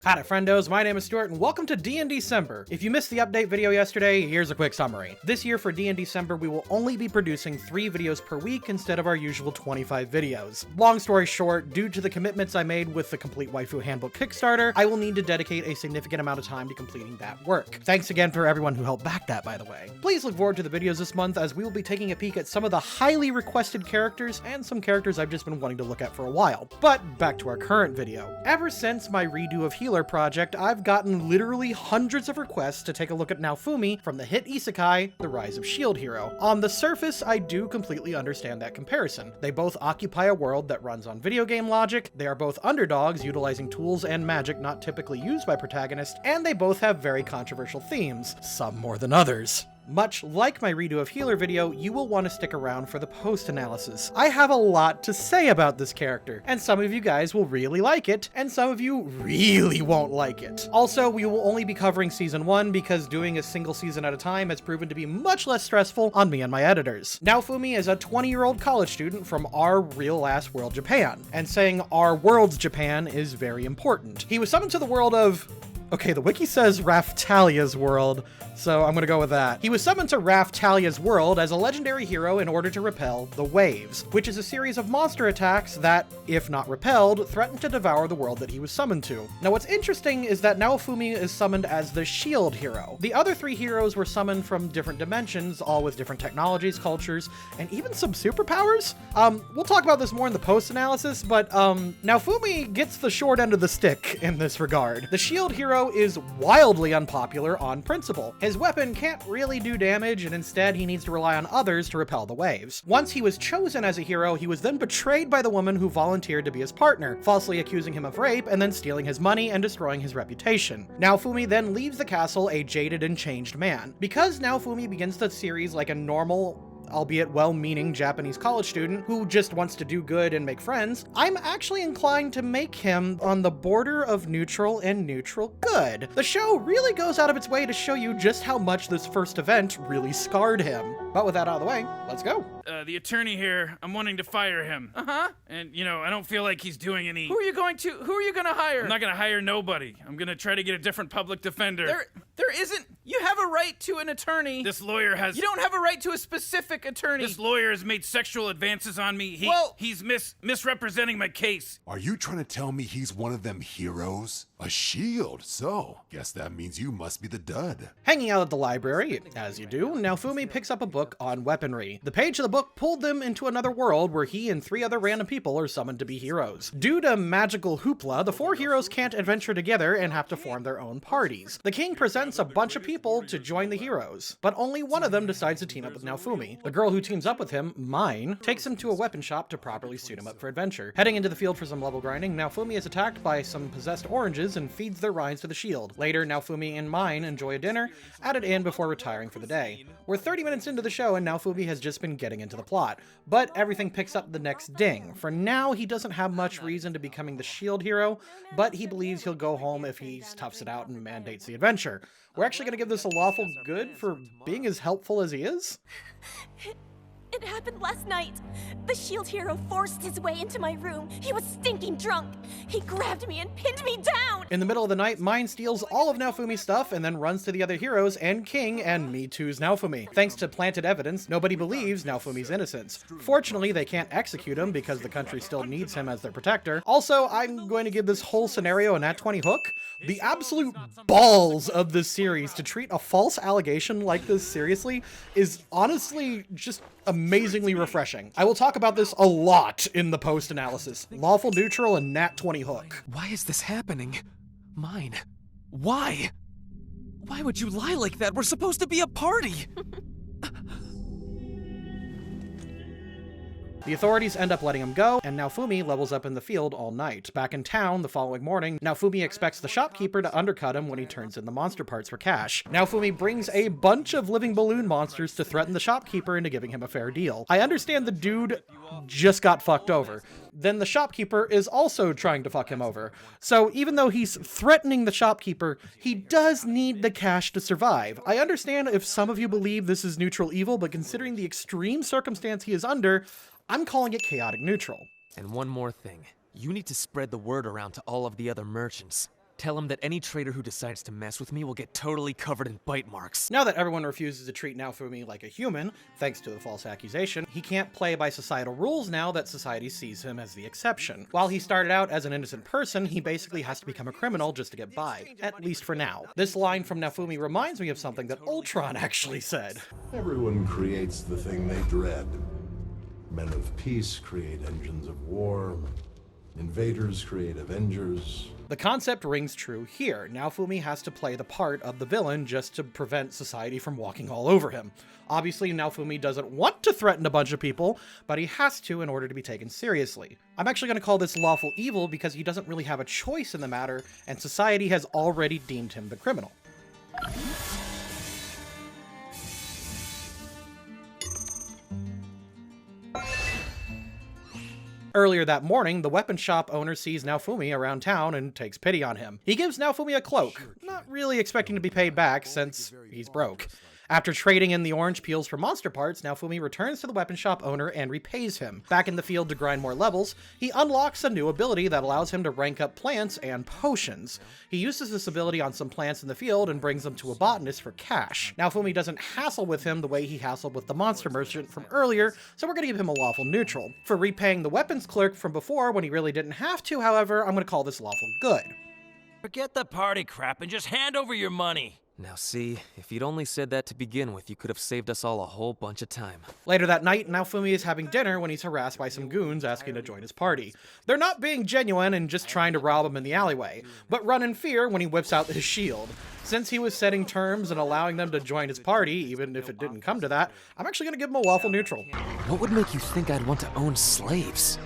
Howdy friendos, my name is Stuart and welcome to D&D December. If you missed the update video yesterday, here's a quick summary. This year for D&D December, we will only be producing 3 videos per week instead of our usual 25 videos. Long story short, due to the commitments I made with the Complete Waifu Handbook Kickstarter, I will need to dedicate a significant amount of time to completing that work. Thanks again for everyone who helped back that, by the way. Please look forward to the videos this month as we will be taking a peek at some of the highly requested characters and some characters I've just been wanting to look at for a while. But back to our current video. Ever since my redo of Healer project, I've gotten literally hundreds of requests to take a look at Naofumi from the hit isekai, The Rise of Shield Hero. On the surface, I do completely understand that comparison. They both occupy a world that runs on video game logic, they are both underdogs utilizing tools and magic not typically used by protagonists, and they both have very controversial themes, some more than others. Much like my redo of Healer video, you will want to stick around for the post-analysis. I have a lot to say about this character, and some of you guys will really like it, and some of you really won't like it. Also, we will only be covering Season 1 because doing a single season at a time has proven to be much less stressful on me and my editors. Naofumi is a 20-year-old college student from our real-ass world Japan, and saying our world's Japan is very important. He was summoned to the world of... Okay, the wiki says Raftalia's world, so I'm gonna go with that. He was summoned to Raftalia's world as a legendary hero in order to repel the Waves, which is a series of monster attacks that, if not repelled, threaten to devour the world that he was summoned to. Now what's interesting is that Naofumi is summoned as the Shield Hero. The other 3 heroes were summoned from different dimensions, all with different technologies, cultures, and even some superpowers? We'll talk about this more in the post-analysis, but Naofumi gets the short end of the stick in this regard. The Shield Hero is wildly unpopular on principle. His weapon can't really do damage, and instead he needs to rely on others to repel the waves. Once he was chosen as a hero, he was then betrayed by the woman who volunteered to be his partner, falsely accusing him of rape and then stealing his money and destroying his reputation. Naofumi then leaves the castle a jaded and changed man. Because Naofumi begins the series like a normal, albeit well-meaning Japanese college student who just wants to do good and make friends, I'm actually inclined to make him on the border of neutral and neutral good. The show really goes out of its way to show you just how much this first event really scarred him. But with that out of the way, let's go. The attorney here, I'm wanting to fire him. And, I don't feel like he's doing any... Who are you gonna hire? I'm not gonna hire nobody. I'm gonna try to get a different public defender. There isn't... You have a right to an attorney. This lawyer has... You don't have a right to a specific attorney. This lawyer has made sexual advances on me. He's misrepresenting my case. Are you trying to tell me he's one of them heroes? A shield, so guess that means you must be the dud. Hanging out at the library, as you do, Naofumi picks up a book on weaponry. The page of the book pulled them into another world where he and 3 other random people are summoned to be heroes. Due to magical hoopla, the 4 heroes can't adventure together and have to form their own parties. The king presents a bunch of people to join the heroes, but only one of them decides to team up with Naofumi. The girl who teams up with him, Mine, takes him to a weapon shop to properly suit him up for adventure. Heading into the field for some level grinding, Naofumi is attacked by some possessed oranges and feeds their rinds to the shield. Later, Naofumi and Mine enjoy a dinner at an inn before retiring for the day. We're 30 minutes into the show and Naofumi has just been getting into the plot, but everything picks up the next ding. For now, he doesn't have much reason to becoming the shield hero, but he believes he'll go home if he toughs it out and mandates the adventure. We're actually going to give this a lawful good for being as helpful as he is? It happened last night. The shield hero forced his way into my room. He was stinking drunk. He grabbed me and pinned me down. In the middle of the night, Mine steals all of Naofumi's stuff and then runs to the other heroes and King and Me Too's Naofumi. Thanks to planted evidence, nobody believes Naofumi's innocence. Fortunately, they can't execute him because the country still needs him as their protector. Also, I'm going to give this whole scenario a nat 20 hook. The absolute balls of this series to treat a false allegation like this seriously is honestly just amazingly refreshing. I will talk about this a lot in the post-analysis. Lawful neutral and nat 20 hook. Why is this happening? Mine. Why? Why would you lie like that? We're supposed to be a party! The authorities end up letting him go, and Naofumi levels up in the field all night. Back in town the following morning, Naofumi expects the shopkeeper to undercut him when he turns in the monster parts for cash. Naofumi brings a bunch of living balloon monsters to threaten the shopkeeper into giving him a fair deal. I understand the dude just got fucked over. Then the shopkeeper is also trying to fuck him over. So even though he's threatening the shopkeeper, he does need the cash to survive. I understand if some of you believe this is neutral evil, but considering the extreme circumstance he is under, I'm calling it chaotic neutral. And one more thing. You need to spread the word around to all of the other merchants. Tell him that any traitor who decides to mess with me will get totally covered in bite marks. Now that everyone refuses to treat Naofumi like a human, thanks to the false accusation, he can't play by societal rules now that society sees him as the exception. While he started out as an innocent person, he basically has to become a criminal just to get by, at least for now. This line from Naofumi reminds me of something that Ultron actually said. Everyone creates the thing they dread. Men of peace create engines of war. Invaders create avengers. The concept rings true here. Naofumi has to play the part of the villain just to prevent society from walking all over him. Obviously, Naofumi doesn't want to threaten a bunch of people, but he has to in order to be taken seriously. I'm actually going to call this lawful evil because he doesn't really have a choice in the matter, and society has already deemed him the criminal. Earlier that morning, the weapon shop owner sees Naofumi around town and takes pity on him. He gives Naofumi a cloak, not really expecting to be paid back since he's broke. After trading in the orange peels for monster parts, Naofumi returns to the weapon shop owner and repays him. Back in the field to grind more levels, he unlocks a new ability that allows him to rank up plants and potions. He uses this ability on some plants in the field and brings them to a botanist for cash. Naofumi doesn't hassle with him the way he hassled with the monster merchant from earlier, so we're going to give him a lawful neutral. For repaying the weapons clerk from before when he really didn't have to, however, I'm going to call this lawful good. Forget the party crap and just hand over your money. Now see, if you'd only said that to begin with, you could have saved us all a whole bunch of time. Later that night, Naofumi is having dinner when he's harassed by some goons asking to join his party. They're not being genuine and just trying to rob him in the alleyway, but run in fear when he whips out his shield. Since he was setting terms and allowing them to join his party, even if it didn't come to that, I'm actually going to give him a lawful neutral. What would make you think I'd want to own slaves?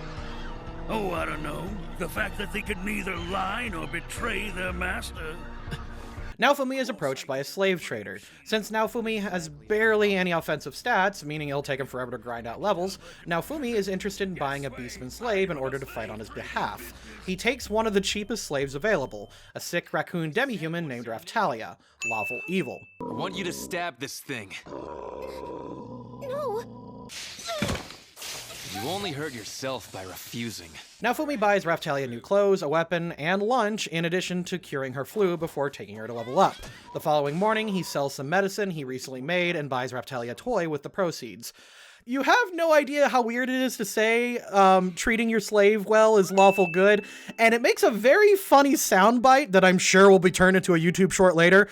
Oh, I don't know. The fact that they could neither lie nor betray their master. Naofumi is approached by a slave trader. Since Naofumi has barely any offensive stats, meaning it'll take him forever to grind out levels, Naofumi is interested in buying a beastman slave in order to fight on his behalf. He takes one of the cheapest slaves available, a sick raccoon demi-human named Raftalia, lawful evil. I want you to stab this thing. No! You only hurt yourself by refusing. Naofumi buys Raftalia new clothes, a weapon, and lunch, in addition to curing her flu before taking her to level up. The following morning, he sells some medicine he recently made and buys Raftalia a toy with the proceeds. You have no idea how weird it is to say treating your slave well is lawful good, and it makes a very funny soundbite that I'm sure will be turned into a YouTube short later,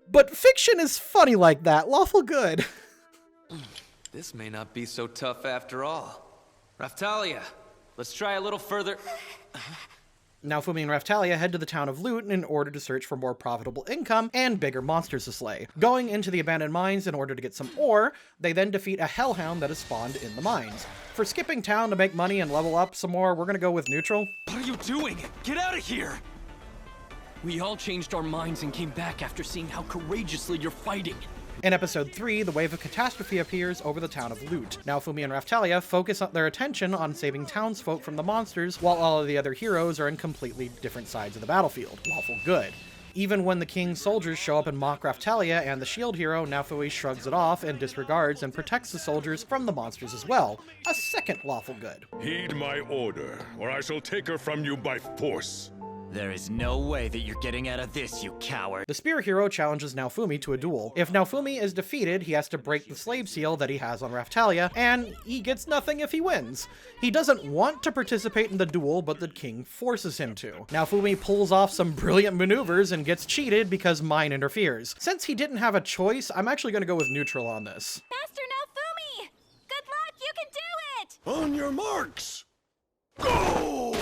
but fiction is funny like that, lawful good. This may not be so tough after all. Raftalia, let's try a little further. Naofumi and Raftalia head to the town of Loot in order to search for more profitable income and bigger monsters to slay. Going into the abandoned mines in order to get some ore, they then defeat a hellhound that is spawned in the mines. For skipping town to make money and level up some more, we're gonna go with neutral. What are you doing? Get out of here! We all changed our minds and came back after seeing how courageously you're fighting. In episode 3, the wave of catastrophe appears over the town of Loot. Naofumi and Raftalia focus their attention on saving townsfolk from the monsters, while all of the other heroes are in completely different sides of the battlefield. Lawful good. Even when the king's soldiers show up and mock Raftalia and the shield hero, Naofumi shrugs it off and disregards and protects the soldiers from the monsters as well. A second lawful good. Heed my order, or I shall take her from you by force. There is no way that you're getting out of this, you coward. The spear hero challenges Naofumi to a duel. If Naofumi is defeated, he has to break the slave seal that he has on Raftalia, and he gets nothing if he wins. He doesn't want to participate in the duel, but the king forces him to. Naofumi pulls off some brilliant maneuvers and gets cheated because Mine interferes. Since he didn't have a choice, I'm actually going to go with neutral on this. Master Naofumi! Good luck! You can do it! On your marks! Go!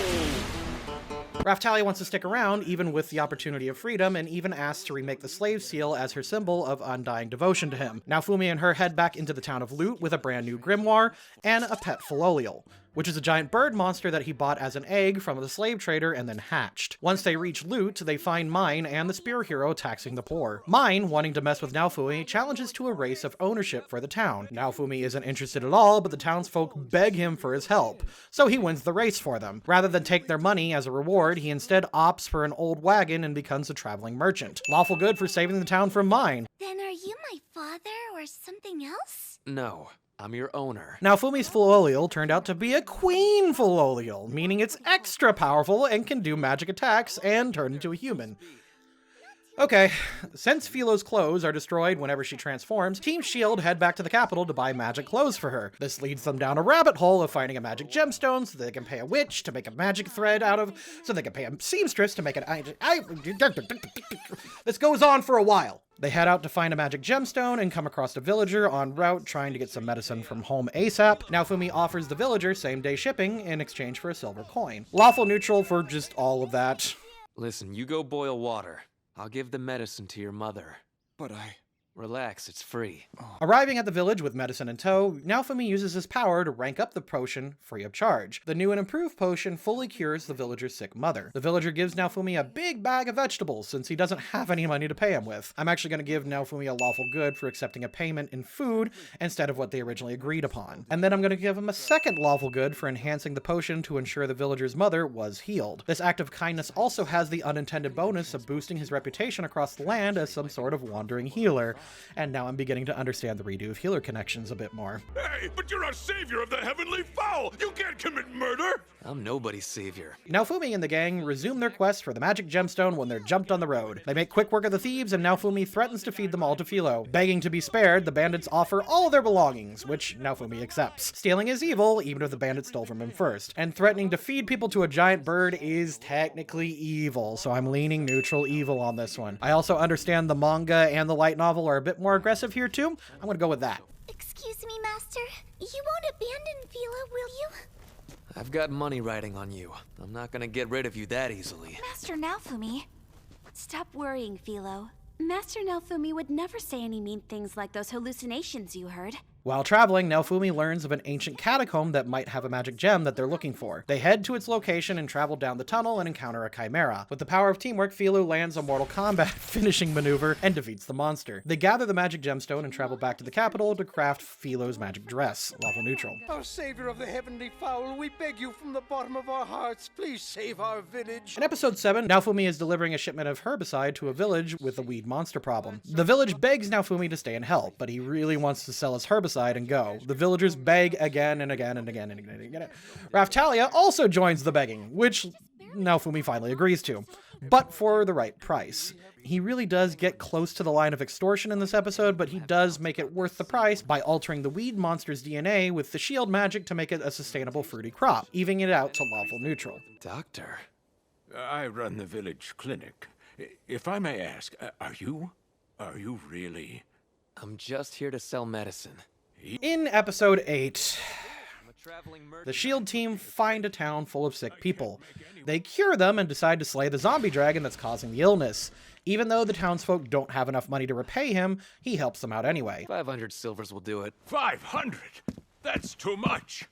Raftalia wants to stick around, even with the opportunity of freedom, and even asks to remake the slave seal as her symbol of undying devotion to him. Naofumi and her head back into the town of Loot with a brand new grimoire and a pet Philolial, which is a giant bird monster that he bought as an egg from the slave trader and then hatched. Once they reach Loot, they find Mine and the spear hero taxing the poor. Mine, wanting to mess with Naofumi, challenges to a race of ownership for the town. Naofumi isn't interested at all, but the townsfolk beg him for his help, so he wins the race for them. Rather than take their money as a reward, he instead opts for an old wagon and becomes a traveling merchant. Lawful good for saving the town from Mine. Then are you my father or something else? No, I'm your owner. Naofumi's Fillolial turned out to be a Queen Fillolial, meaning it's extra powerful and can do magic attacks and turn into a human. Okay, since Philo's clothes are destroyed whenever she transforms, Team S.H.I.E.L.D. head back to the capital to buy magic clothes for her. This leads them down a rabbit hole of finding a magic gemstone so they can pay a witch to make a magic thread out of, so they can pay a seamstress to make an This goes on for a while. They head out to find a magic gemstone and come across a villager en route trying to get some medicine from home ASAP. Naofumi offers the villager same-day shipping in exchange for a silver coin. Lawful neutral for just all of that. Listen, you go boil water. I'll give the medicine to your mother. But I... Relax, it's free. Arriving at the village with medicine in tow, Naofumi uses his power to rank up the potion free of charge. The new and improved potion fully cures the villager's sick mother. The villager gives Naofumi a big bag of vegetables since he doesn't have any money to pay him with. I'm actually going to give Naofumi a lawful good for accepting a payment in food instead of what they originally agreed upon. And then I'm going to give him a second lawful good for enhancing the potion to ensure the villager's mother was healed. This act of kindness also has the unintended bonus of boosting his reputation across the land as some sort of wandering healer. And now I'm beginning to understand the redo of healer connections a bit more. Hey, but you're a savior of the heavenly fowl! You can't commit murder! I'm nobody's savior. Naofumi and the gang resume their quest for the magic gemstone when they're jumped on the road. They make quick work of the thieves, and Naofumi threatens to feed them all to Philo. Begging to be spared, the bandits offer all their belongings, which Naofumi accepts. Stealing is evil, even if the bandits stole from him first. And threatening to feed people to a giant bird is technically evil, so I'm leaning neutral evil on this one. I also understand the manga and the light novel are a bit more aggressive here too. I'm gonna go with that. Excuse me, Master. You won't abandon Philo, will you? I've got money riding on you. I'm not gonna get rid of you that easily. Master Naofumi. Stop worrying, Philo. Master Naofumi would never say any mean things like those hallucinations you heard. While traveling, Naofumi learns of an ancient catacomb that might have a magic gem that they're looking for. They head to its location and travel down the tunnel and encounter a chimera. With the power of teamwork, Philo lands a Mortal Kombat finishing maneuver and defeats the monster. They gather the magic gemstone and travel back to the capital to craft Philo's magic dress, lawful neutral. Our savior of the heavenly fowl, we beg you from the bottom of our hearts, please save our village. In episode 7, Naofumi is delivering a shipment of herbicide to a village with a weed monster problem. The village begs Naofumi to stay and help, but he really wants to sell his herbicide and go. The villagers beg again and again and again and again and again. Raftalia also joins the begging, which Naofumi finally agrees to, but for the right price. He really does get close to the line of extortion in this episode, but he does make it worth the price by altering the weed monster's DNA with the shield magic to make it a sustainable fruity crop, evening it out to lawful neutral. Doctor? I run the village clinic. If I may ask, are you really? I'm just here to sell medicine. In episode 8, the S.H.I.E.L.D. team find a town full of sick people. They cure them and decide to slay the zombie dragon that's causing the illness. Even though the townsfolk don't have enough money to repay him, he helps them out anyway. 500 silvers will do it. 500? That's too much!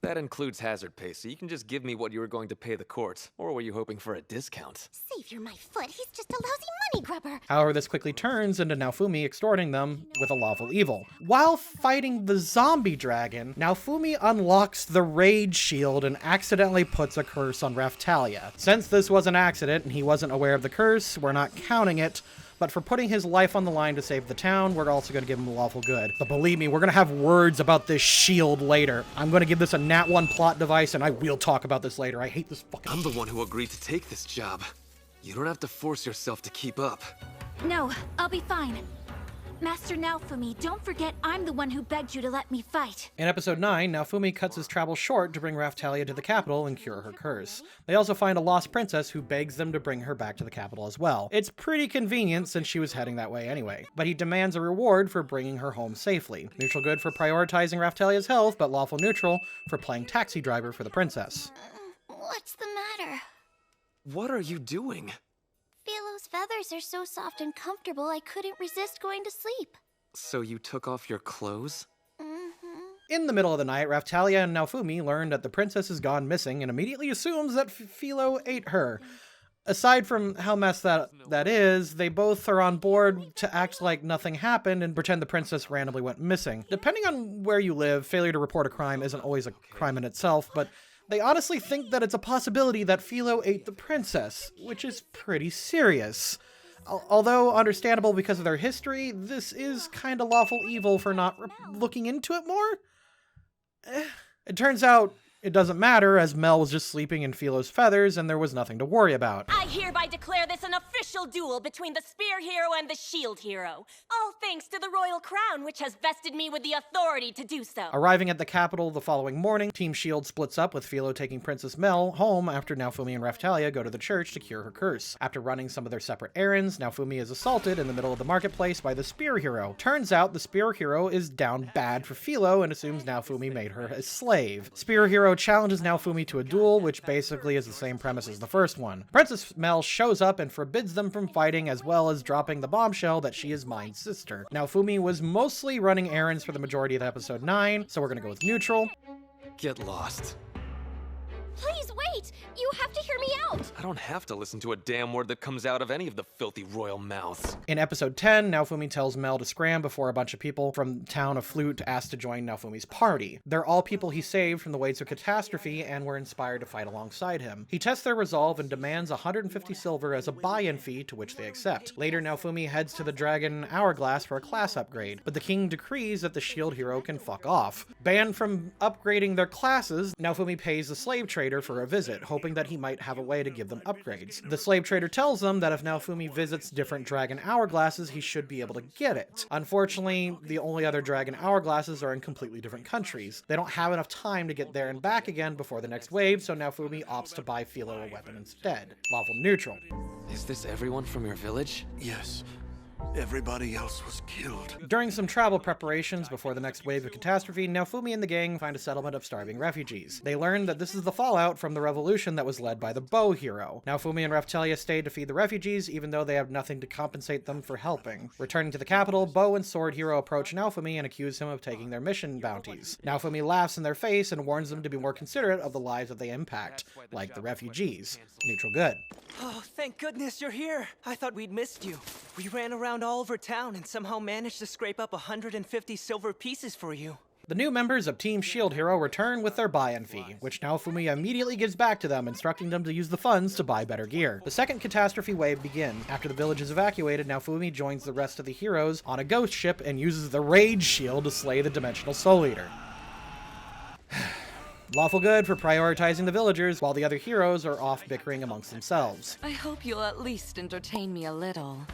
That includes hazard pay, so you can just give me what you were going to pay the court. Or were you hoping for a discount? Savior my foot, he's just a lousy money grubber. However, this quickly turns into Naofumi extorting them with a lawful evil. While fighting the zombie dragon, Naofumi unlocks the rage shield and accidentally puts a curse on Raftalia. Since this was an accident and he wasn't aware of the curse, we're not counting it. But for putting his life on the line to save the town, we're also going to give him a lawful good. But believe me, we're going to have words about this shield later. I'm going to give this a Nat 1 plot device, and I will talk about this later. I hate this fucking... I'm the one who agreed to take this job. You don't have to force yourself to keep up. No, I'll be fine. Master Naofumi, don't forget I'm the one who begged you to let me fight. In episode 9, Naofumi cuts his travel short to bring Raftalia to the capital and cure her curse. They also find a lost princess who begs them to bring her back to the capital as well. It's pretty convenient since she was heading that way anyway, but he demands a reward for bringing her home safely. Neutral good for prioritizing Raftalia's health, but lawful neutral for playing taxi driver for the princess. What's the matter? What are you doing? Philo's feathers are so soft and comfortable I couldn't resist going to sleep. So you took off your clothes? In the middle of the night, Raftalia and Naofumi learn that the princess has gone missing and immediately assumes that Philo ate her. Aside from how messed that is, they both are on board to act like nothing happened and pretend the princess randomly went missing. Depending on where you live, failure to report a crime isn't always a crime in itself, but they honestly think that it's a possibility that Philo ate the princess, which is pretty serious. Although understandable because of their history, this is kinda lawful evil for not looking into it more. It turns out it doesn't matter, as Mel was just sleeping in Philo's feathers and there was nothing to worry about. I hereby declare this an official duel between the Spear Hero and the Shield Hero. All thanks to the Royal Crown, which has vested me with the authority to do so. Arriving at the capital the following morning, Team Shield splits up, with Philo taking Princess Mel home after Naofumi and Raphtalia go to the church to cure her curse. After running some of their separate errands, Naofumi is assaulted in the middle of the marketplace by the Spear Hero. Turns out the Spear Hero is down bad for Philo and assumes Naofumi made her his slave. Spear Hero challenges Naofumi to a duel, which basically is the same premise as the first one. Princess Mel shows up and forbids them from fighting, as well as dropping the bombshell that she is Mine's sister. Naofumi was mostly running errands for the majority of episode 9, so we're gonna go with neutral. Get lost. Please wait! You have to hear me out! I don't have to listen to a damn word that comes out of any of the filthy royal mouths. In episode 10, Naofumi tells Mel to scram before a bunch of people from the town of Flute ask to join Naofumi's party. They're all people he saved from the waves of catastrophe and were inspired to fight alongside him. He tests their resolve and demands 150 silver as a buy-in fee, to which they accept. Later, Naofumi heads to the Dragon Hourglass for a class upgrade, but the king decrees that the Shield Hero can fuck off. Banned from upgrading their classes, Naofumi pays the slave trader for a visit, hoping that he might have a way to give them upgrades. The slave trader tells them that if Naofumi visits different Dragon Hourglasses, he should be able to get it. Unfortunately, the only other Dragon Hourglasses are in completely different countries. They don't have enough time to get there and back again before the next wave, so Naofumi opts to buy Philo a weapon instead. Lawful neutral. Is this everyone from your village? Yes. Everybody else was killed. During some travel preparations before the next wave of catastrophe, Naofumi and the gang find a settlement of starving refugees. They learn that this is the fallout from the revolution that was led by the Bow Hero. Naofumi and Raphtalia stay to feed the refugees, even though they have nothing to compensate them for helping. Returning to the capital, Bow and Sword Hero approach Naofumi and accuse him of taking their mission bounties. Naofumi laughs in their face and warns them to be more considerate of the lives that they impact, like the refugees. Neutral good. Oh, thank goodness you're here. I thought we'd missed you. We ran around all over town and somehow managed to scrape up 150 silver pieces for you. The new members of Team Shield Hero return with their buy-in fee, which Naofumi immediately gives back to them, instructing them to use the funds to buy better gear. The second catastrophe wave begins. After the village is evacuated, Naofumi joins the rest of the heroes on a ghost ship and uses the Rage Shield to slay the Dimensional Soul Eater. Lawful good for prioritizing the villagers, while the other heroes are off bickering amongst themselves. I hope you'll at least entertain me a little.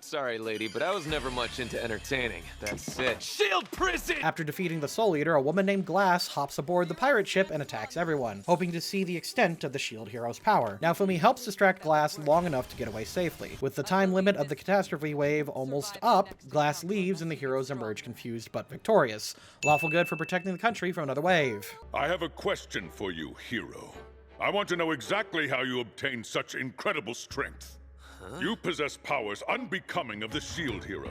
Sorry, lady, but I was never much into entertaining. That's it. Shield prison! After defeating the Soul Eater, a woman named Glass hops aboard the pirate ship and attacks everyone, hoping to see the extent of the Shield Hero's power. Naofumi helps distract Glass long enough to get away safely. With the time limit of the catastrophe wave almost up, Glass leaves and the heroes emerge confused but victorious. Lawful good for protecting the country from another wave. I have a question for you, hero. I want to know exactly how you obtained such incredible strength. You possess powers unbecoming of the Shield Hero.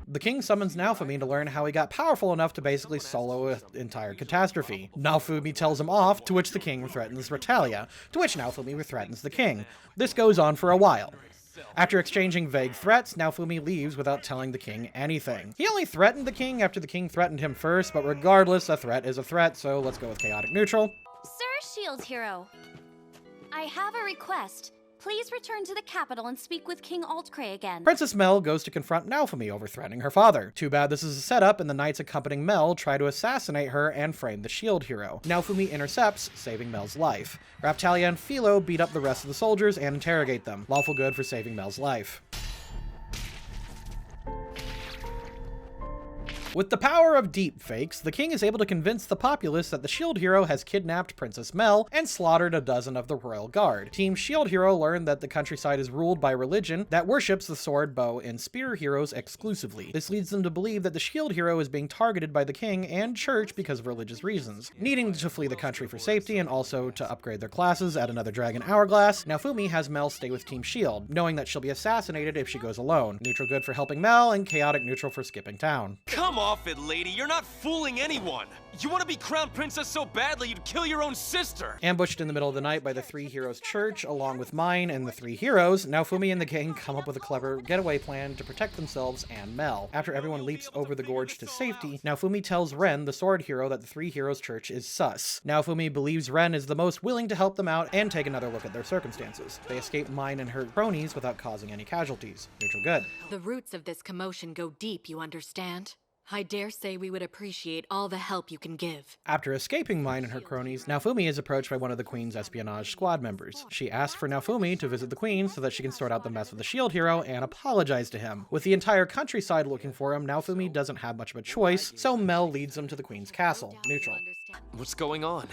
The king summons Naofumi to learn how he got powerful enough to basically solo an entire catastrophe. Naofumi tells him off, to which the king threatens Raphtalia, to which Naofumi threatens the king. This goes on for a while. After exchanging vague threats, Naofumi leaves without telling the king anything. He only threatened the king after the king threatened him first, but regardless, a threat is a threat, so let's go with chaotic neutral. Sir Shield Hero, I have a request. Please return to the capital and speak with King Altcray again. Princess Mel goes to confront Naofumi over threatening her father. Too bad this is a setup, and the knights accompanying Mel try to assassinate her and frame the Shield Hero. Naofumi intercepts, saving Mel's life. Raphtalia and Philo beat up the rest of the soldiers and interrogate them. Lawful good for saving Mel's life. With the power of deepfakes, the king is able to convince the populace that the Shield Hero has kidnapped Princess Mel and slaughtered a dozen of the royal guard. Team Shield Hero learned that the countryside is ruled by religion that worships the sword, bow, and spear heroes exclusively. This leads them to believe that the Shield Hero is being targeted by the king and church because of religious reasons. Needing to flee the country for safety and also to upgrade their classes at another Dragon Hourglass, Naofumi has Mel stay with Team Shield, knowing that she'll be assassinated if she goes alone. Neutral good for helping Mel, and chaotic neutral for skipping town. Come off it, lady. You're not fooling anyone. You want to be crowned princess so badly you'd kill your own sister. Ambushed in the middle of the night by the Three Heroes Church, along with Mine and the Three Heroes, Naofumi and the gang come up with a clever getaway plan to protect themselves and Mel. After everyone leaps over the gorge to safety, Naofumi tells Ren, the Sword Hero, that the Three Heroes Church is sus. Naofumi believes Ren is the most willing to help them out and take another look at their circumstances. They escape Mine and her cronies without causing any casualties. Neutral good. The roots of this commotion go deep, you understand? I dare say we would appreciate all the help you can give. After escaping Mine and her cronies, Naofumi is approached by one of the Queen's espionage squad members. She asks for Naofumi to visit the Queen so that she can sort out the mess with the shield hero and apologize to him. With the entire countryside looking for him, Naofumi doesn't have much of a choice, so Mel leads them to the Queen's castle. Neutral. What's going on?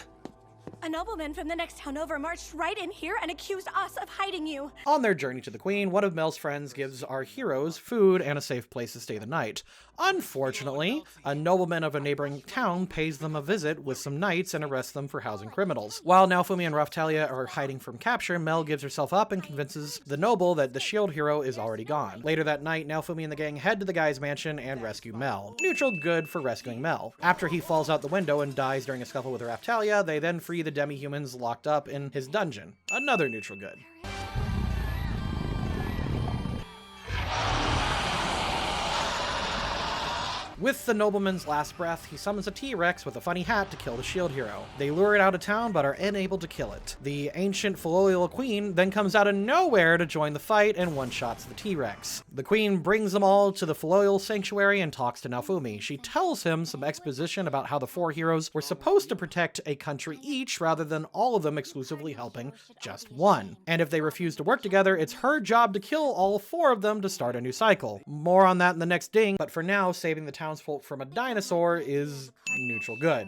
A nobleman from the next town over marched right in here and accused us of hiding you. On their journey to the Queen, one of Mel's friends gives our heroes food and a safe place to stay the night. Unfortunately, a nobleman of a neighboring town pays them a visit with some knights and arrests them for housing criminals. While Naofumi and Raphtalia are hiding from capture, Mel gives herself up and convinces the noble that the shield hero is already gone. Later that night, Naofumi and the gang head to the guy's mansion and rescue Mel. Neutral good for rescuing Mel. After he falls out the window and dies during a scuffle with Raphtalia, they then free the demi-humans locked up in his dungeon. Another neutral good. With the nobleman's last breath, he summons a T-Rex with a funny hat to kill the shield hero. They lure it out of town, but are unable to kill it. The ancient Filial Queen then comes out of nowhere to join the fight and one-shots the T-Rex. The Queen brings them all to the Filial Sanctuary and talks to Naofumi. She tells him some exposition about how the four heroes were supposed to protect a country each, rather than all of them exclusively helping just one. And if they refuse to work together, it's her job to kill all four of them to start a new cycle. More on that in the next ding, but for now, saving the townsfolk from a dinosaur is neutral good.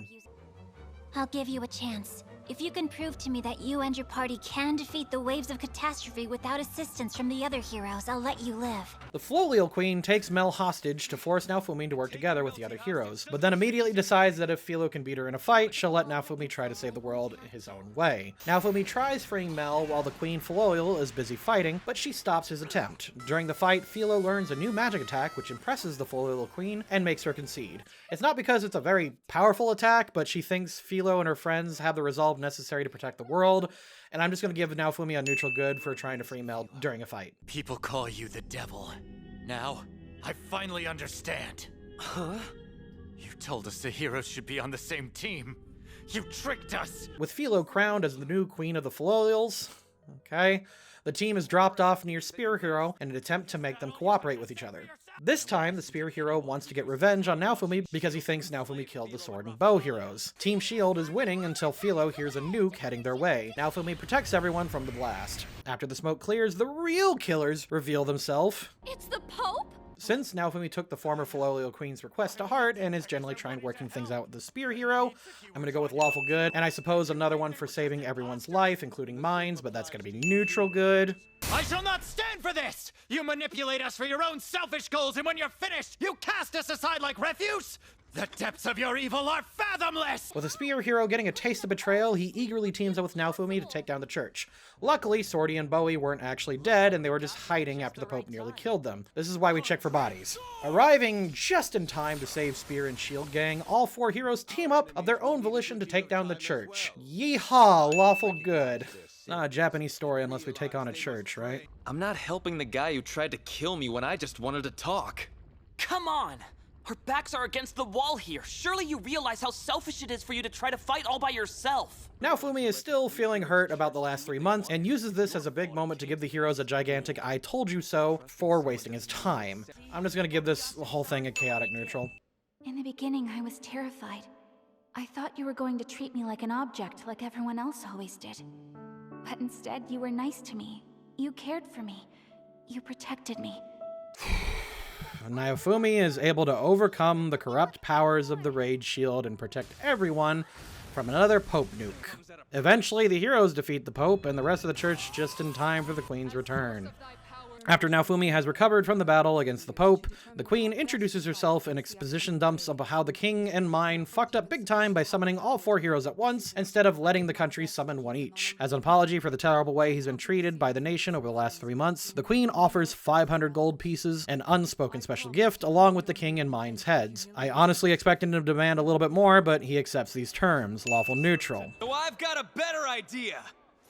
I'll give you a chance. If you can prove to me that you and your party can defeat the waves of catastrophe without assistance from the other heroes, I'll let you live. The Filial Queen takes Mel hostage to force Naofumi to work together with the other heroes, but then immediately decides that if Philo can beat her in a fight, she'll let Naofumi try to save the world his own way. Naofumi tries freeing Mel while the Queen Filial is busy fighting, but she stops his attempt. During the fight, Philo learns a new magic attack which impresses the Filial Queen and makes her concede. It's not because it's a very powerful attack, but she thinks Philo and her friends have the resolve necessary to protect the world, and I'm just going to give Naofumi a neutral good for trying to free Mel during a fight. People call you the devil. Now, I finally understand. Huh? You told us the heroes should be on the same team. You tricked us! With Philo crowned as the new queen of the Filials, okay, the team is dropped off near Spear Hero in an attempt to make them cooperate with each other. This time, the Spear Hero wants to get revenge on Naofumi because he thinks Naofumi killed the Sword and Bow heroes. Team Shield is winning until Philo hears a nuke heading their way. Naofumi protects everyone from the blast. After the smoke clears, the real killers reveal themselves. It's the Pope? Since Naofumi took the former Filial Queen's request to heart and is generally trying working things out with the Spear Hero, I'm gonna go with Lawful Good, and I suppose another one for saving everyone's life, including mine's, but that's gonna be Neutral Good. I shall not stand for this! You manipulate us for your own selfish goals, and when you're finished, you cast us aside like refuse! The depths of your evil are fathomless! With the Spear Hero getting a taste of betrayal, he eagerly teams up with Naofumi to take down the church. Luckily, Swordy and Bowie weren't actually dead, and they were just hiding after the Pope nearly killed them. This is why we check for bodies. Arriving just in time to save Spear and Shield Gang, all four heroes team up of their own volition to take down the church. Yeehaw, Lawful Good. Not a Japanese story unless we take on a church, right? I'm not helping the guy who tried to kill me when I just wanted to talk. Come on! Our backs are against the wall here. Surely you realize how selfish it is for you to try to fight all by yourself. Naofumi is still feeling hurt about the last 3 months and uses this as a big moment to give the heroes a gigantic I told you so for wasting his time. I'm just gonna give this whole thing a chaotic neutral. In the beginning, I was terrified. I thought you were going to treat me like an object, like everyone else always did. But instead, you were nice to me. You cared for me. You protected me. Naofumi is able to overcome the corrupt powers of the Raid Shield and protect everyone from another Pope nuke. Eventually, the heroes defeat the Pope and the rest of the church just in time for the Queen's return. After Naofumi has recovered from the battle against the Pope, the Queen introduces herself in exposition dumps of how the King and mine fucked up big time by summoning all four heroes at once instead of letting the country summon one each. As an apology for the terrible way he's been treated by the nation over the last 3 months, the Queen offers 500 gold pieces, an unspoken special gift, along with the King and mine's heads. I honestly expected him to demand a little bit more, but he accepts these terms, lawful neutral. So I've got a better idea.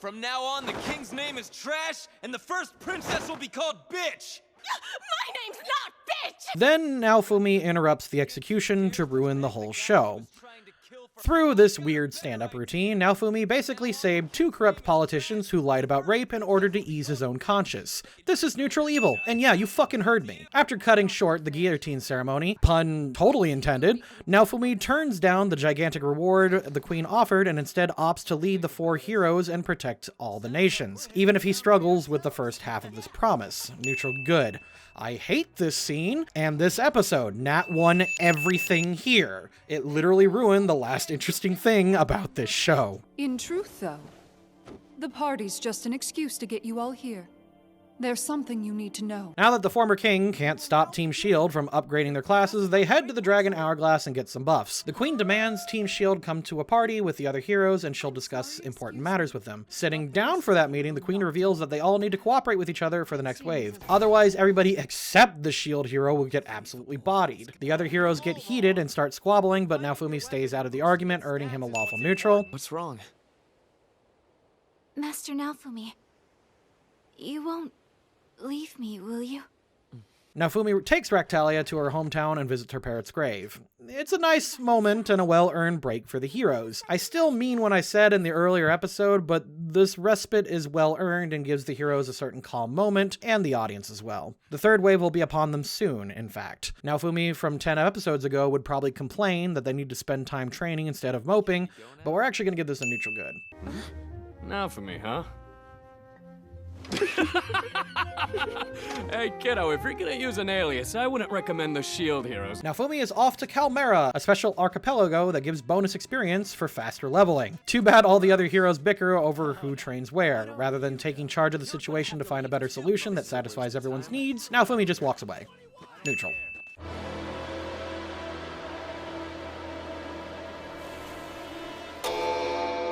From now on, the king's name is Trash, and the first princess will be called Bitch! My name's not Bitch! Then Naofumi interrupts the execution to ruin the whole show. Through this weird stand-up routine, Naofumi basically saved 2 corrupt politicians who lied about rape in order to ease his own conscience. This is neutral evil, and yeah, you fucking heard me. After cutting short the guillotine ceremony, pun totally intended, Naofumi turns down the gigantic reward the queen offered and instead opts to lead the 4 heroes and protect all the nations, even if he struggles with the first half of this promise. Neutral good. I hate this scene and this episode. Nat won everything here. It literally ruined the last interesting thing about this show. In truth, though, the party's just an excuse to get you all here. There's something you need to know. Now that the former king can't stop Team S.H.I.E.L.D. from upgrading their classes, they head to the Dragon Hourglass and get some buffs. The queen demands Team S.H.I.E.L.D. come to a party with the other heroes and she'll discuss important matters with them. Sitting down for that meeting, the queen reveals that they all need to cooperate with each other for the next wave. Otherwise, everybody except the S.H.I.E.L.D. hero will get absolutely bodied. The other heroes get heated and start squabbling, but Naofumi stays out of the argument, earning him a lawful neutral. What's wrong? Master Naofumi, you won't leave me, will you? Naofumi takes Ractalia to her hometown and visits her parrot's grave. It's a nice moment and a well-earned break for the heroes. I still mean what I said in the earlier episode, but this respite is well-earned and gives the heroes a certain calm moment, and the audience as well. The 3rd wave will be upon them soon, in fact. Naofumi from 10 episodes ago would probably complain that they need to spend time training instead of moping, but we're actually going to give this a neutral good. Naofumi, huh? Hey kiddo, if you're gonna use an alias, I wouldn't recommend the S.H.I.E.L.D. heroes. Naofumi is off to Calmera, a special archipelago that gives bonus experience for faster leveling. Too bad all the other heroes bicker over who trains where. Rather than taking charge of the situation to find a better solution that satisfies everyone's needs, Naofumi just walks away. Neutral.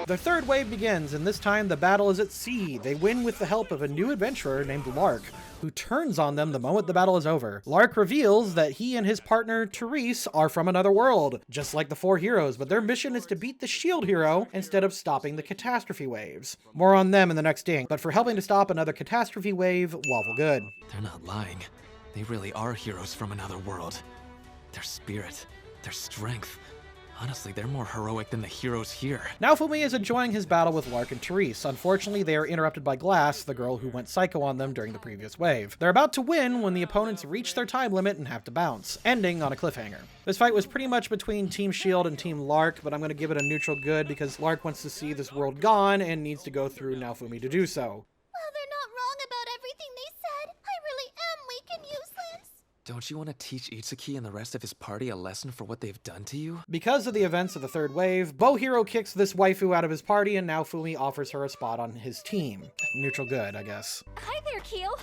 The 3rd wave begins, and this time the battle is at sea. They win with the help of a new adventurer named Lark, who turns on them the moment the battle is over. Lark reveals that he and his partner, Therese, are from another world, just like the 4 heroes, but their mission is to beat the S.H.I.E.L.D. hero instead of stopping the catastrophe waves. More on them in the next ding, but for helping to stop another catastrophe wave, lawful good. They're not lying. They really are heroes from another world. Their spirit, their strength. Honestly, they're more heroic than the heroes here. Naofumi is enjoying his battle with Lark and Therese. Unfortunately, they are interrupted by Glass, the girl who went psycho on them during the previous wave. They're about to win when the opponents reach their time limit and have to bounce, ending on a cliffhanger. This fight was pretty much between Team S.H.I.E.L.D. and Team Lark, but I'm going to give it a neutral good because Lark wants to see this world gone and needs to go through Naofumi to do so. Well, they're not wrong about everything they said. I really am weak and useless. Don't you want to teach Itsuki and the rest of his party a lesson for what they've done to you? Because of the events of the 3rd wave, Bohiro kicks this waifu out of his party and Naofumi offers her a spot on his team. Neutral good, I guess. Hi there, Keel.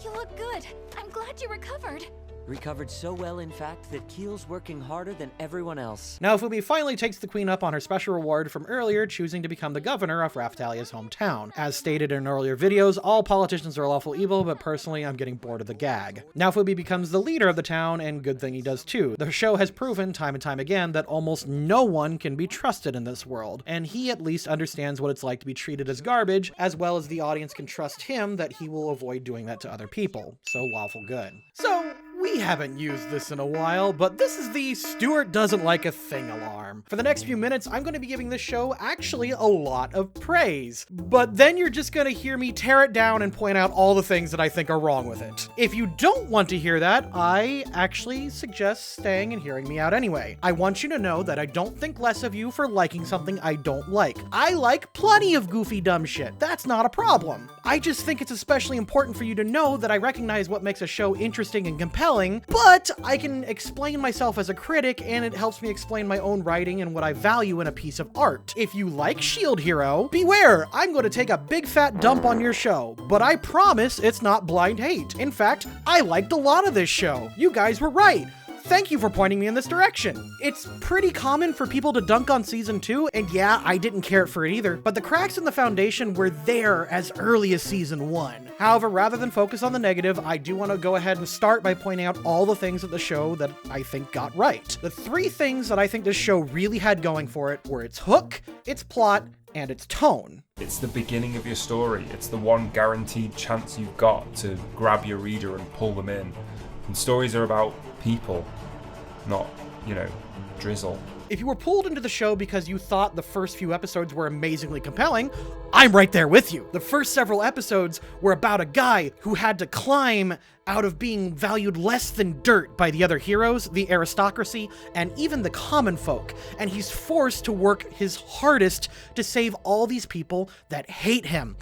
You look good. I'm glad you recovered. Recovered so well, in fact, that Keel's working harder than everyone else. Naofumi finally takes the queen up on her special reward from earlier, choosing to become the governor of Raftalia's hometown. As stated in earlier videos, all politicians are lawful evil, but personally I'm getting bored of the gag. Naofumi becomes the leader of the town, and good thing he does too. The show has proven time and time again that almost no one can be trusted in this world, and he at least understands what it's like to be treated as garbage, as well as the audience can trust him that he will avoid doing that to other people. So lawful good. So, we haven't used this in a while, but this is the Stuart doesn't like a thing alarm. For the next few minutes, I'm going to be giving this show actually a lot of praise, but then you're just going to hear me tear it down and point out all the things that I think are wrong with it. If you don't want to hear that, I actually suggest staying and hearing me out anyway. I want you to know that I don't think less of you for liking something I don't like. I like plenty of goofy dumb shit. That's not a problem. I just think it's especially important for you to know that I recognize what makes a show interesting and compelling, but I can explain myself as a critic, and it helps me explain my own writing and what I value in a piece of art. If you like S.H.I.E.L.D. Hero, beware, I'm going to take a big fat dump on your show, but I promise it's not blind hate. In fact, I liked a lot of this show. You guys were right. Thank you for pointing me in this direction. It's pretty common for people to dunk on season 2, and yeah, I didn't care for it either, but the cracks in the foundation were there as early as season 1. However, rather than focus on the negative, I do want to go ahead and start by pointing out all the things of the show that I think got right. The 3 things that I think this show really had going for it were its hook, its plot, and its tone. It's the beginning of your story. It's the one guaranteed chance you've got to grab your reader and pull them in. And stories are about people, not, drizzle. If you were pulled into the show because you thought the first few episodes were amazingly compelling, I'm right there with you. The first several episodes were about a guy who had to climb out of being valued less than dirt by the other heroes, the aristocracy, and even the common folk, and he's forced to work his hardest to save all these people that hate him.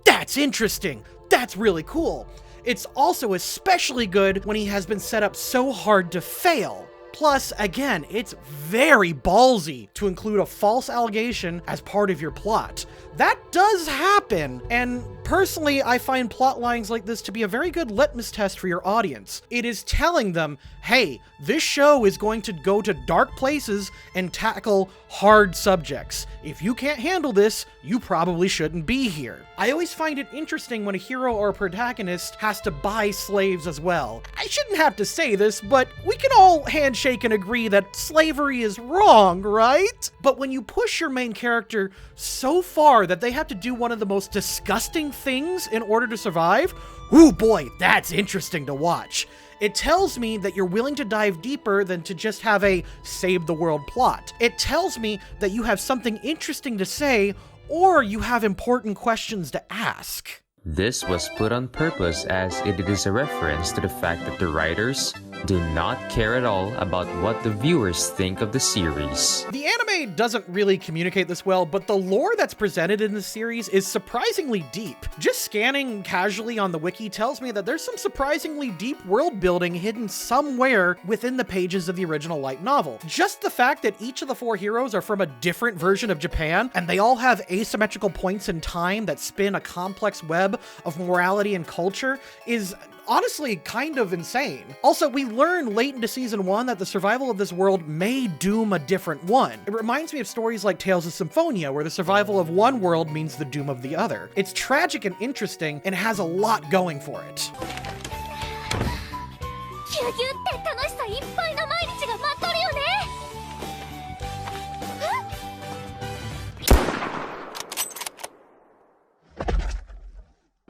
That's interesting. That's really cool. It's also especially good when he has been set up so hard to fail. Plus, again, it's very ballsy to include a false allegation as part of your plot. That does happen, and personally, I find plot lines like this to be a very good litmus test for your audience. It is telling them, hey, this show is going to go to dark places and tackle hard subjects. If you can't handle this, you probably shouldn't be here. I always find it interesting when a hero or a protagonist has to buy slaves as well. I shouldn't have to say this, but we can all handshake and agree that slavery is wrong, right? But when you push your main character so far that they have to do one of the most disgusting things in order to survive, ooh boy, that's interesting to watch. It tells me that you're willing to dive deeper than to just have a save the world plot. It tells me that you have something interesting to say, or you have important questions to ask. This was put on purpose as it is a reference to the fact that the writers do not care at all about what the viewers think of the series. The anime doesn't really communicate this well, but the lore that's presented in the series is surprisingly deep. Just scanning casually on the wiki tells me that there's some surprisingly deep world building hidden somewhere within the pages of the original light novel. Just the fact that each of the 4 heroes are from a different version of Japan, and they all have asymmetrical points in time that spin a complex web of morality and culture is honestly kind of insane. Also, we learn late into season 1 that the survival of this world may doom a different one. It reminds me of stories like Tales of Symphonia, where the survival of one world means the doom of the other. It's tragic and interesting, and has a lot going for it.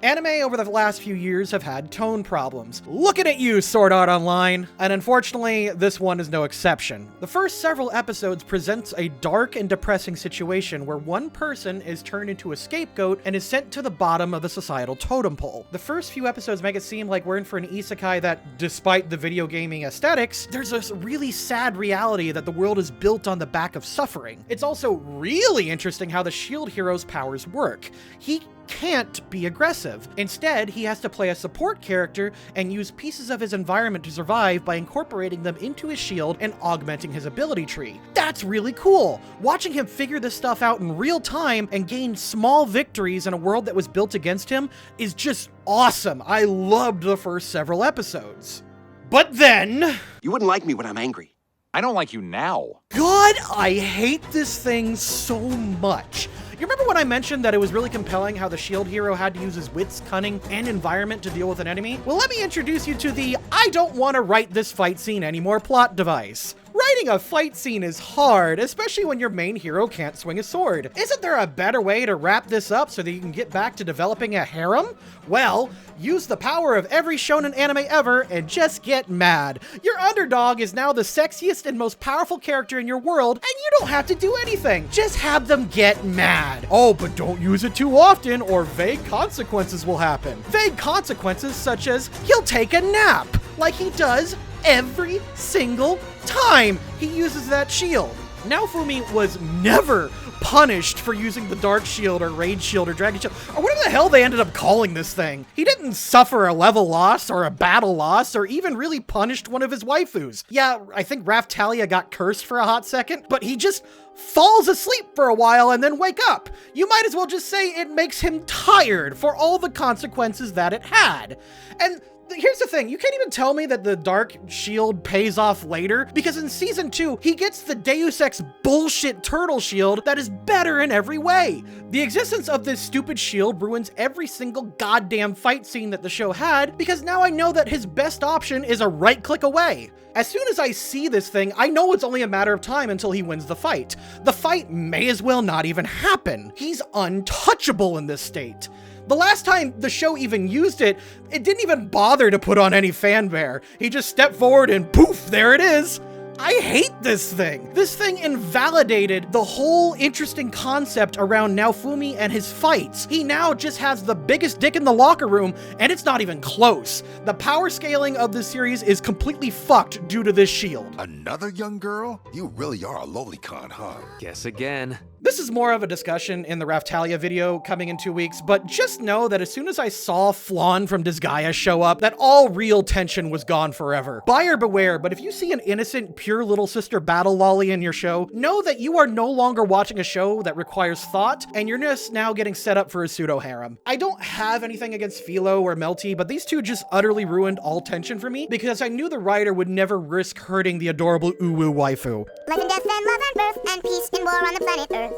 Anime over the last few years have had tone problems. Looking at you, Sword Art Online! And unfortunately, this one is no exception. The first several episodes presents a dark and depressing situation where one person is turned into a scapegoat and is sent to the bottom of the societal totem pole. The first few episodes make it seem like we're in for an isekai that, despite the video gaming aesthetics, there's this really sad reality that the world is built on the back of suffering. It's also really interesting how the shield hero's powers work. He can't be aggressive. Instead, he has to play a support character and use pieces of his environment to survive by incorporating them into his shield and augmenting his ability tree. That's really cool. Watching him figure this stuff out in real time and gain small victories in a world that was built against him is just awesome. I loved the first several episodes. But then... You wouldn't like me when I'm angry. I don't like you now. God, I hate this thing so much. You remember when I mentioned that it was really compelling how the shield hero had to use his wits, cunning, and environment to deal with an enemy? Well, let me introduce you to the I don't want to write this fight scene anymore plot device. Writing a fight scene is hard, especially when your main hero can't swing a sword. Isn't there a better way to wrap this up so that you can get back to developing a harem? Well, use the power of every shonen anime ever and just get mad. Your underdog is now the sexiest and most powerful character in your world, and you don't have to do anything. Just have them get mad. Oh, but don't use it too often or vague consequences will happen. Vague consequences such as he'll take a nap, like he does every single time he uses that shield. Naofumi was never punished for using the Dark Shield or Rage Shield or Dragon Shield, or whatever the hell they ended up calling this thing. He didn't suffer a level loss or a battle loss or even really punished one of his waifus. Yeah, I think Raftalia got cursed for a hot second, but he just falls asleep for a while and then wake up. You might as well just say it makes him tired for all the consequences that it had. And here's the thing, you can't even tell me that the Dark Shield pays off later, because in season 2, he gets the Deus Ex bullshit turtle shield that is better in every way. The existence of this stupid shield ruins every single goddamn fight scene that the show had, because now I know that his best option is a right click away. As soon as I see this thing, I know it's only a matter of time until he wins the fight. The fight may as well not even happen. He's untouchable in this state. The last time the show even used it, it didn't even bother to put on any fanfare. He just stepped forward and poof, there it is. I hate this thing. This thing invalidated the whole interesting concept around Naofumi and his fights. He now just has the biggest dick in the locker room, and it's not even close. The power scaling of this series is completely fucked due to this shield. Another young girl? You really are a lolicon, huh? Guess again. This is more of a discussion in the Raftalia video coming in 2 weeks, but just know that as soon as I saw Flan from Disgaea show up, that all real tension was gone forever. Buyer beware, but if you see an innocent, pure little sister battle lolly in your show, know that you are no longer watching a show that requires thought, and you're just now getting set up for a pseudo-harem. I don't have anything against Philo or Melty, but these two just utterly ruined all tension for me, because I knew the writer would never risk hurting the adorable Uwu waifu. Life and death and love and birth and peace and war on the planet Earth.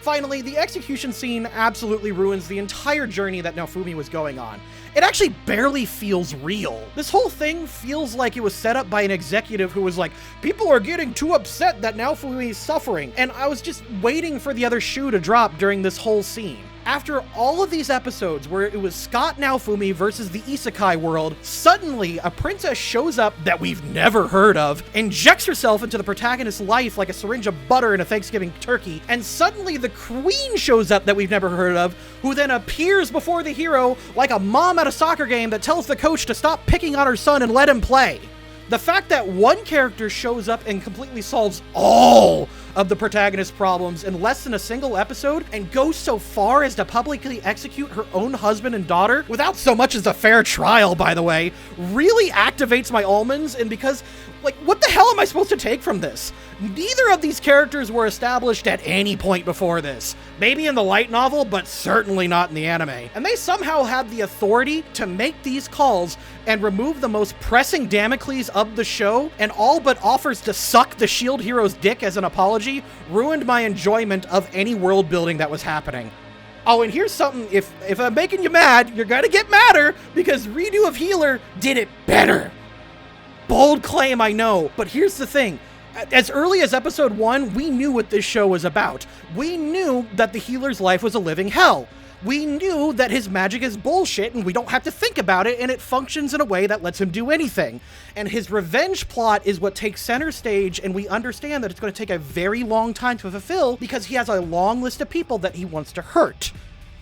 Finally, the execution scene absolutely ruins the entire journey that Naofumi was going on. It actually barely feels real. This whole thing feels like it was set up by an executive who was like, people are getting too upset that Naofumi is suffering, and I was just waiting for the other shoe to drop during this whole scene. After all of these episodes where it was Scott Naofumi versus the isekai world, suddenly a princess shows up that we've never heard of, injects herself into the protagonist's life like a syringe of butter in a Thanksgiving turkey, and suddenly the queen shows up that we've never heard of, who then appears before the hero like a mom at a soccer game that tells the coach to stop picking on her son and let him play. The fact that one character shows up and completely solves all of the protagonist's problems in less than a single episode and goes so far as to publicly execute her own husband and daughter without so much as a fair trial, by the way, really activates my almonds. And because, like, what the hell am I supposed to take from this? Neither of these characters were established at any point before this. Maybe in the light novel, but certainly not in the anime. And they somehow had the authority to make these calls and remove the most pressing Damocles of the show, and all but offers to suck the shield hero's dick as an apology, ruined my enjoyment of any world building that was happening. Oh, and here's something, if I'm making you mad, you're gonna get madder, because Redo of Healer did it better. Bold claim, I know, but here's the thing. As early as episode 1, we knew what this show was about. We knew that the healer's life was a living hell. We knew that his magic is bullshit and we don't have to think about it, and it functions in a way that lets him do anything. And his revenge plot is what takes center stage, and we understand that it's going to take a very long time to fulfill because he has a long list of people that he wants to hurt.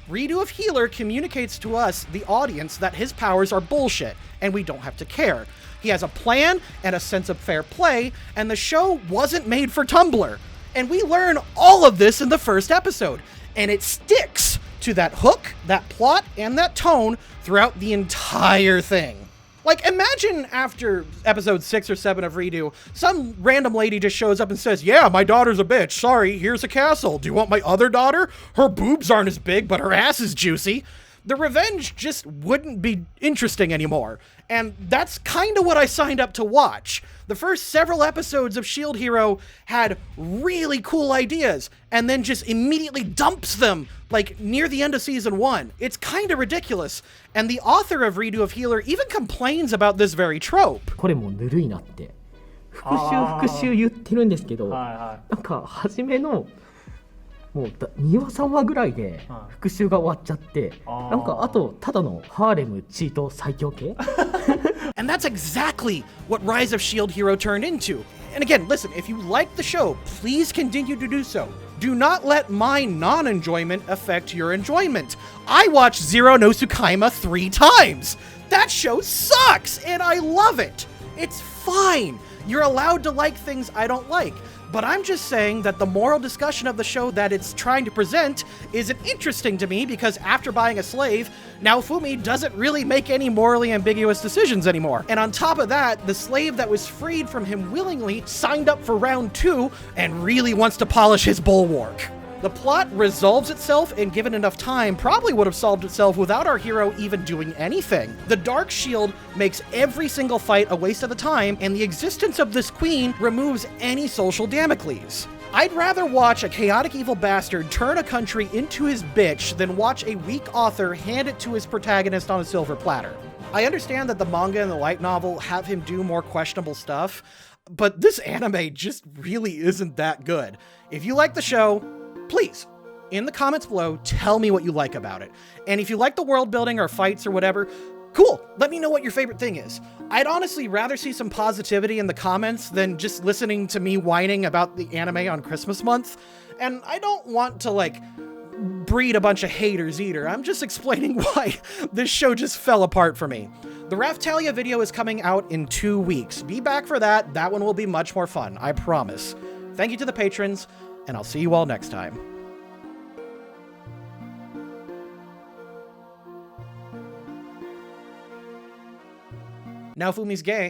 Redo of Healer communicates to us, the audience, that his powers are bullshit, and we don't have to care. He has a plan and a sense of fair play, and the show wasn't made for Tumblr. And we learn all of this in the first episode, and it sticks to that hook, that plot, and that tone throughout the entire thing. Like, imagine after episode 6 or 7 of Redo, some random lady just shows up and says, yeah, my daughter's a bitch. Sorry, here's a castle. Do you want my other daughter? Her boobs aren't as big, but her ass is juicy. The revenge just wouldn't be interesting anymore. And that's kind of what I signed up to watch. The first several episodes of Shield Hero had really cool ideas and then just immediately dumps them, like near the end of season 1. It's kind of ridiculous. And the author of Redo of Healer even complains about this very trope. これもぬるいなって復習言ってるんですけど、なんか初めのもう2話3話ぐらいで復習が終わっちゃって、なんかあとただのハーレムチート最強系And that's exactly what Rise of Shield Hero turned into. And again, listen, if you like the show, please continue to do so. Do not let my non-enjoyment affect your enjoyment. I watched Zero no Tsukaima 3 times. That show sucks, and I love it. It's fine. You're allowed to like things I don't like. But I'm just saying that the moral discussion of the show that it's trying to present isn't interesting to me because after buying a slave, Naofumi doesn't really make any morally ambiguous decisions anymore. And on top of that, the slave that was freed from him willingly signed up for round 2 and really wants to polish his bulwark. The plot resolves itself, and given enough time, probably would have solved itself without our hero even doing anything. The Dark Shield makes every single fight a waste of the time, and the existence of this queen removes any social Damocles. I'd rather watch a chaotic evil bastard turn a country into his bitch than watch a weak author hand it to his protagonist on a silver platter. I understand that the manga and the light novel have him do more questionable stuff, but this anime just really isn't that good. If you like the show, please, in the comments below, tell me what you like about it. And if you like the world building or fights or whatever, Cool, let me know what your favorite thing is. I'd honestly rather see some positivity in the comments than just listening to me whining about the anime on Christmas month. And I don't want to, like, breed a bunch of haters either. I'm just explaining why this show just fell apart for me. The Raphtalia video is coming out in 2 weeks. Be back for that. That one will be much more fun, I promise. Thank you to the patrons, and I'll see you all next time. Naofumi's gay.